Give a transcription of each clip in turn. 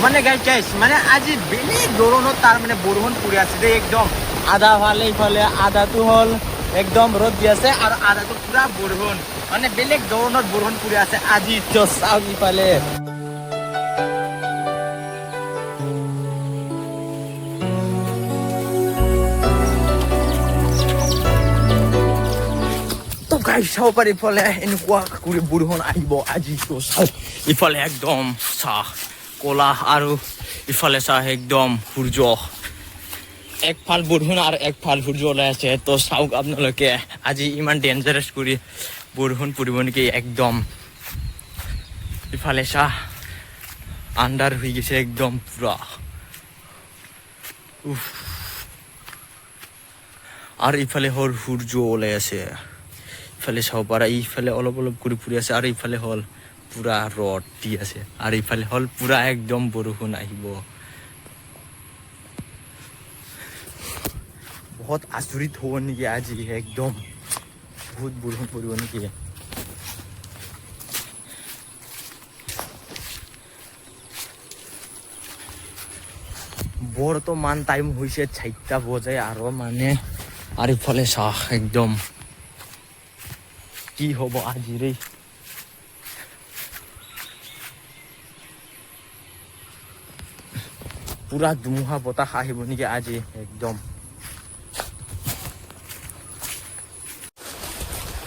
মানে গাইছ মানে আজি বেলেগ ধৰণৰ তাৰ মানে বৰষুণ পৰি আছে দেই একদম আধা ফালে ইফালে আধাটো হ'ল একদম ৰ'দ দি আছে আৰু আধাটো পুৰা বৰষুণ মানে বেলেগ ধৰণৰ বৰষুণ পৰি আছে আজি চাওক ইফালে তো গাইছ চাব পাৰি ইফালে এনেকুৱা কৰি বৰষুণ আহিব আজি তো চাওক ইফালে একদম চাহ কলা আৰু ইফালে চাহ একদম সূৰ্য একফাল বৰষুণ আৰু একফাল সূৰ্য ওলাই আছে তো চাওক আপোনালোকে আজি ইমান ডেঞ্জাৰাছ কৰি বৰষুণ পৰিব নেকি একদম ইফালে চাহ আন্ধাৰ হৈ গৈছে একদম পুৰা আৰু ইফালে হ'ল সূৰ্য ওলাই আছে ইফালে চাব পাৰা ইফালে অলপ অলপ কৰি ফুৰি আছে আৰু ইফালে হ'ল পুৰা ৰ'দ দি আছে আৰু ইফালে হ'ল পুৰা একদম বৰষুণ আহিব বহুত আচৰিত হ'ব নেকি আজি একদম বহুত বৰষুণ পৰিব নেকি বৰ্তমান টাইম হৈছে 4টা বজাই আৰু মানে আৰু ইফালে চাহ একদম কি হ'ব আজি ৰে পুৰা ধুমুহা বতাহ আহিব নেকি আজি একদম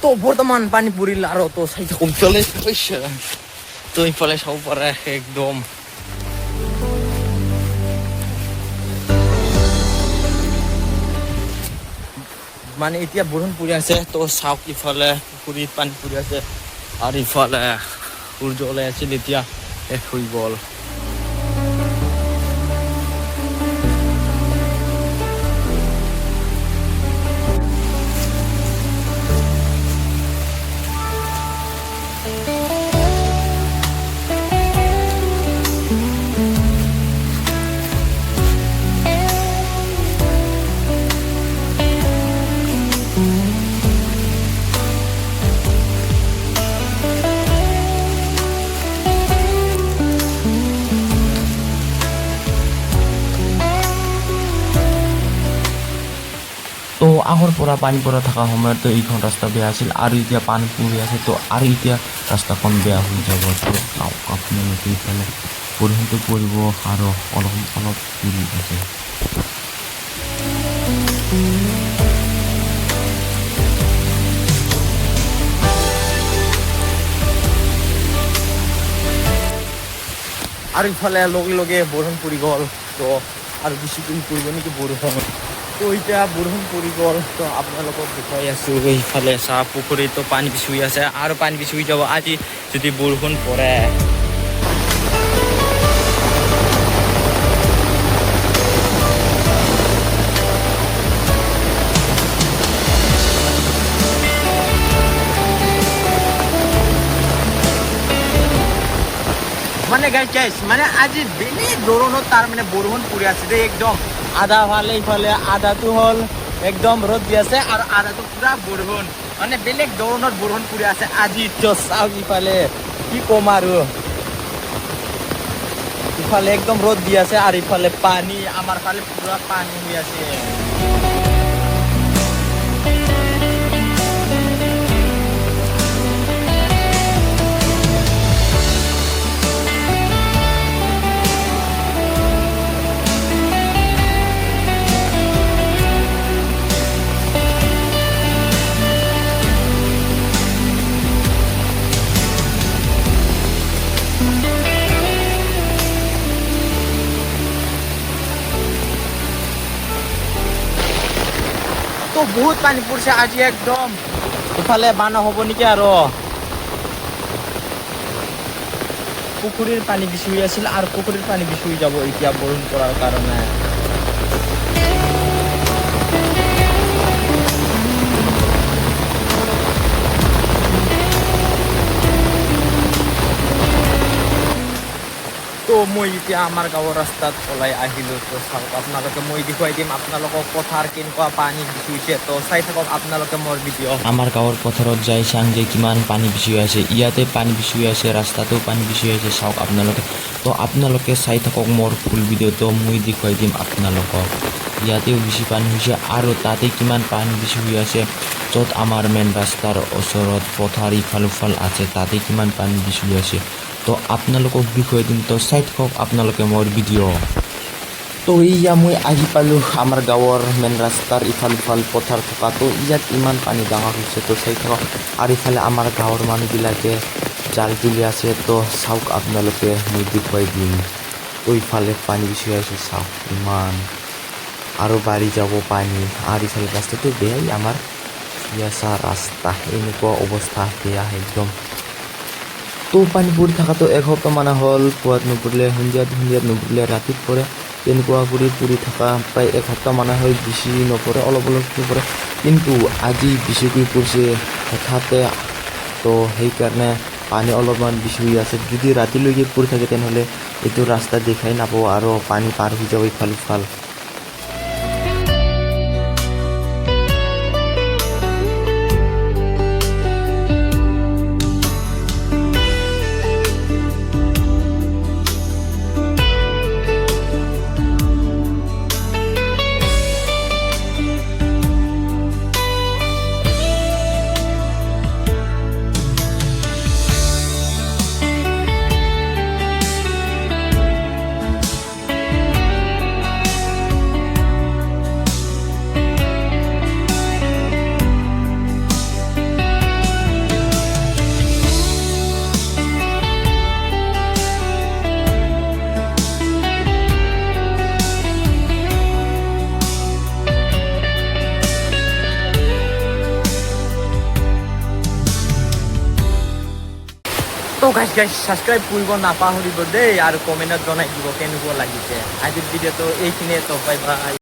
তো বৰ্তমান পানী পৰিল আৰু তো চাই থাকোঁ চলে তো ইফালে চাব পাৰে একদম মানে এতিয়া বৰষুণ পৰি আছে তো চাওক ইফালে পুখুৰীত পানী পৰি আছে আৰু ইফালে সূৰ্য ওলাই আছিল এতিয়া শেষ হৈ গ'ল তো আগৰ পৰা পানী পৰা থকা সময়তো এইখন ৰাস্তা বেয়া আছিল আৰু এতিয়া পানী পৰি আছে তো আৰু এতিয়া ৰাস্তাখন বেয়া হৈ যাব তো চাওক আপোনালোকে ইফালে বৰষুণটো পৰিব আৰু অলপ অলপ পৰি আছে আৰু ইফালে লগে লগে বৰষুণ পৰি গ'ল তো আৰু বেছি দিন পৰিব নেকি বৰষুণ তো এতিয়া বৰষুণ পৰি গ'ল তো আপোনালোকক দেখুৱাই আছোঁ এইফালে চাহ পুখুৰীতো পানী বেছি হৈ আছে আৰু পানী বেছি হৈ যাব আজি যদি বৰষুণ পৰে মানে গাইছ মানে আজি বেলেগ ধৰণৰ তাৰ মানে বৰষুণ পৰি আছে দেই একদম আধা ফালে ইফালে আধাটো হ'ল একদম ৰ'দ দি আছে আৰু আধাটো পুৰা বৰষুণ মানে বেলেগ ধৰণৰ বৰষুণ পৰি আছে আজি চাওক ইফালে কি ক'ম আৰু ইফালে একদম ৰ'দ দি আছে আৰু ইফালে পানী আমাৰ ফালে পুৰা পানী হৈ আছে তো বহুত পানী পৰিছে আজি একদম ইফালে বান হ'ব নেকি আৰু পুখুৰীৰ পানী বেছি হৈ আছিল আৰু পুখুৰীৰ পানী বেছি হৈ যাব এতিয়া বৰষুণ পৰাৰ কাৰণে তো মই এতিয়া আমাৰ গাঁৱৰ ৰাস্তাত ওলাই আহিলোঁ তো চাওক আপোনালোকে মই দেখুৱাই দিম আপোনালোকক পথাৰ কেনেকুৱা পানী বেছি হৈছে তো চাই থাকক আপোনালোকে মোৰ ভিডিঅ' আমাৰ গাঁৱৰ পথাৰত যাই চাং যে কিমান পানী বেছি হৈ আছে ইয়াতে পানী বেছি হৈ আছে ৰাস্তাটো পানী বেছি হৈ আছে চাওক আপোনালোকে তো আপোনালোকে চাই থাকক মোৰ ফুল ভিডিঅ'টো মই দেখুৱাই দিম আপোনালোকক ইয়াতেও বেছি পানী হৈছে আৰু তাতে কিমান পানী বেছি হৈ আছে য'ত আমাৰ মেইন ৰাস্তাৰ ওচৰত পথাৰ ইফাল সিফাল আছে তাতে কিমান পানী বেছি হৈ আছে তো আপোনালোকক দেখুৱাই দিম তো চাই থাকক আপোনালোকে মোৰ ভিডিঅ' তো ইয়া মই আহি পালোঁ আমাৰ গাঁৱৰ মেইন ৰাস্তাৰ ইফাল সিফাল পথাৰ থকা তো ইয়াত ইমান পানী ডাঙৰ হৈছে তো চাই থাকক আৰু ইফালে আমাৰ গাঁৱৰ মানুহবিলাকে জাল তুলি আছে তো চাওক আপোনালোকে মই দেখুৱাই দিম তো ইফালে পানী বেছি হৈ আছে চাওক ইমান আৰু বাঢ়ি যাব পানী আৰু ইফালে ৰাস্তাটো বেয়াই আমাৰ ইয়াছা ৰাস্তা এনেকুৱা অৱস্থা বেয়া একদম তো পানী পৰি থকাটো এসপ্তাহ মানে হ'ল পুৱাত নপৰিলে সন্ধিয়াত নপৰিলে ৰাতিত পৰে তেনেকুৱা কৰি পৰি থকা প্ৰায় এসপ্তাহ মানে হয় বেছি নপৰে অলপ নপৰে কিন্তু আজি বেছিকৈ পৰিছে হঠাতে তো সেইকাৰণে পানী অলপমান বেছি হৈ আছে যদি ৰাতিলৈকে পৰি থাকে তেনেহ'লে এইটো ৰাস্তা দেখাই নাপাব আৰু পানী পাৰ হৈ যাব ইফাল সিফাল তো গাইজ সাবস্ক্ৰাইব কৰিব নাপাহৰিব দেই আৰু কমেণ্টত জনাই দিব কেনেকুৱা লাগিছে আজিৰ ভিডিঅ'টো এইখিনিয়ে তো বাই বাই